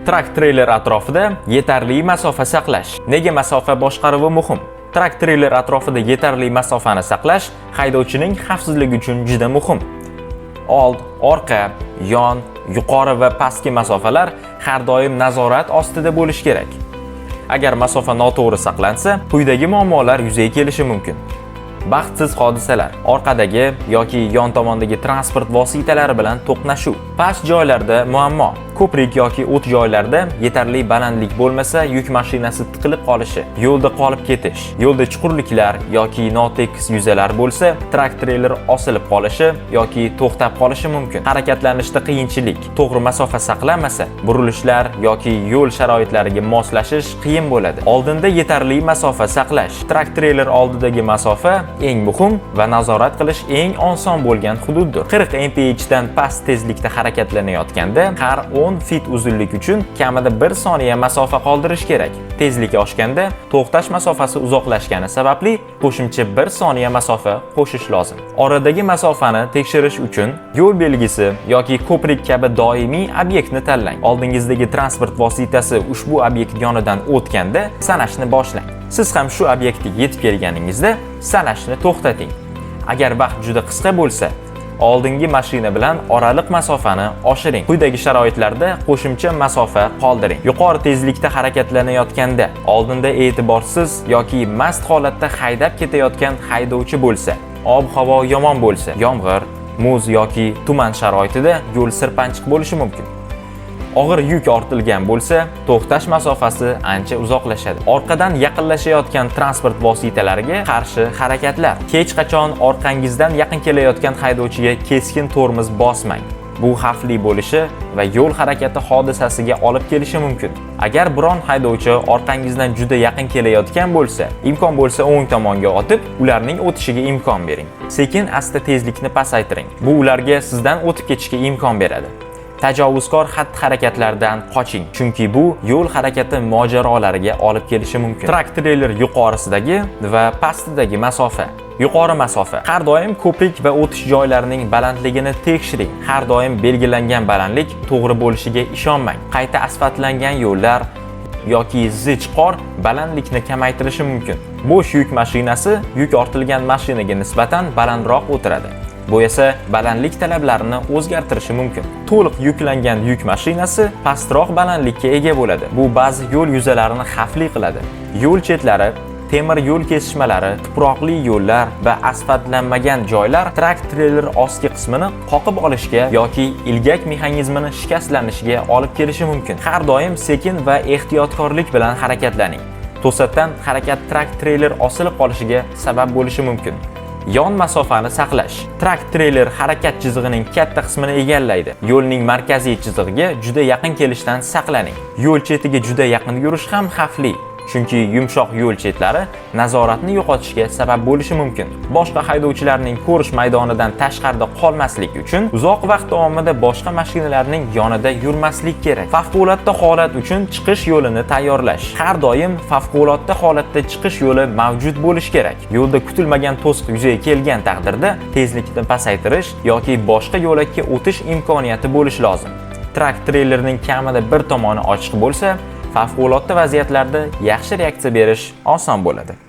Trak-treyler atrofida yetarli masofa saqlash. Nega masofa boshqaruvi muhim? Trak-treyler atrofida yetarli masofani saqlash haydovchining xavfsizligi uchun juda muhim. Old, orqa, yon, yuqori va pastki masofalar har doim nazorat ostida bo'lishi kerak. Agar masofa noto'g'ri saqlansa, quyidagi muammolar yuzaga kelishi mumkin. Baxtsiz hodisalar, orqadagi yoki yon tomondagi transport vositalari bilan to'qnashuv, past joylarda muammo, ko'prik yoki o't joylarda yetarli balandlik bo'lmasa, yuk mashinasi tiqilib qolishi, yo'lda qolib ketish, yo'lda chuqurliklar yoki notekis yuzalar bo'lsa, trak-treyler osilib qolishi yoki to'xtab qolishi mumkin. Harakatlanishda qiyinchilik, to'g'ri masofa saqlanmasa, burilishlar yoki yo'l sharoitlariga moslashish qiyin bo'ladi. Oldinda yetarli masofa saqlash. Trak-treyler oldidagi masofa eng muhim va nazorat qilish eng oson bo'lgan hududdir. 40 mph dan past tezlikda harakatlanayotganda har 10 fit uzunlik uchun kamida 1 soniya masofa qoldirish kerak. Tezlik oshganda to'xtash masofasi uzoqlashgani sababli qo'shimcha 1 soniya masofa qo'shish lozim. Oradagi masofani tekshirish uchun yo'l belgisi yoki ko'prik kabi doimiy obyektni tanlang. Oldingizdagi transport vositasi ushbu obyekt yonidan o'tganda sanashni boshlang. Siz ham shu obyektga yetib kelganingizda sanashni to'xtating. Agar vaqt juda qisqa bo'lsa, oldingi mashina bilan oraliq masofani oshiring. Quyidagi sharoitlarda qo'shimcha masofa qoldiring. Yuqori tezlikda harakatlanayotganda, oldinda e'tiborsiz yoki mast holatda haydab ketayotgan haydovchi bo'lsa, ob-havo yomon bo'lsa, yomg'ir, muz yoki tuman sharoitida yo'l sirpanchiq bo'lishi mumkin. Og'ir yuk ortilgan bo'lsa, to'xtash masofasi ancha uzoqlashadi. Orqadan yaqinlashayotgan transport vositalariga qarshi harakatlar. Hech qachon orqangizdan yaqin kelayotgan haydovchiga keskin tormoz bosmang. Bu xavfli bo'lishi va yo'l harakati hodisasiga olib kelishi mumkin. Agar biron haydovchi orqangizdan juda yaqin kelayotgan bo'lsa, imkon bo'lsa o'ng tomonga o'tib, ularning o'tishiga imkon bering. Sekin-asta tezlikni pasaytiring. Bu ularga sizdan o'tib ketishga imkon beradi. Tajovuzkor xatti-harakatlardan qoching, chunki bu yo'l harakati mojarolariga olib kelishi mumkin. Trak-treyler yuqorisidagi va pastidagi masofa. Yuqori masofa. Har doim ko'prik va o'tish joylarining balandligini tekshiring. Har doim belgilangan balandlik to'g'ri bo'lishiga ishonmang. Qayta asfaltlangan yo'llar yoki zich qor balandlikni kamaytirishi mumkin. Bo'sh yuk mashinasi yuk ortilgan mashinaga nisbatan balandroq o'tiradi. Bu esa balandlik talablarini o'zgartirishi mumkin. To'liq yuklangan yuk mashinasi pastroq balandlikka ega bo'ladi. Bu ba'zi yo'l yuzalarini xavfli qiladi. Yo'l chetlari, temir yo'l kesishmalari, tuproqli yo'llar va asfaltlanmagan joylar trak-treyler ostki qismini qoqib olishga yoki ilgak mexanizmini shikastlanishiga olib kelishi mumkin. Har doim sekin va ehtiyotkorlik bilan harakatlaning. To'satdan harakat trak-treyler osilib qolishiga sabab bo'lishi mumkin. Yon masofani saqlash. Trak-treyler harakat chizig'ining katta qismini egallaydi. Yo'lning markaziy chizig'iga juda yaqin kelishdan saqlaning. Yo'l chetiga juda yaqin yurish ham xavfli. Chunki yumshoq yo'l chetlari nazoratni yo'qotishga sabab bo'lishi mumkin. Boshqa haydovchilarning ko'rish maydonidan tashqarida qolmaslik uchun uzoq vaqt davomida boshqa mashinalarning yonida yurmaslik kerak. Favqulodda holat uchun chiqish yo'lini tayyorlash. Har doim favqulodda holatda chiqish yo'li mavjud bo'lishi kerak. Yo'lda kutilmagan to'siq yuzaga kelgan taqdirda tezlikni pasaytirish yoki boshqa yo'lakka o'tish imkoniyati bo'lishi lozim. Trak-treylerning kamida bir tomoni ochiq bo'lsa, favqulodda vaziyatlarda yaxshi reaksiya berish oson bo'ladi.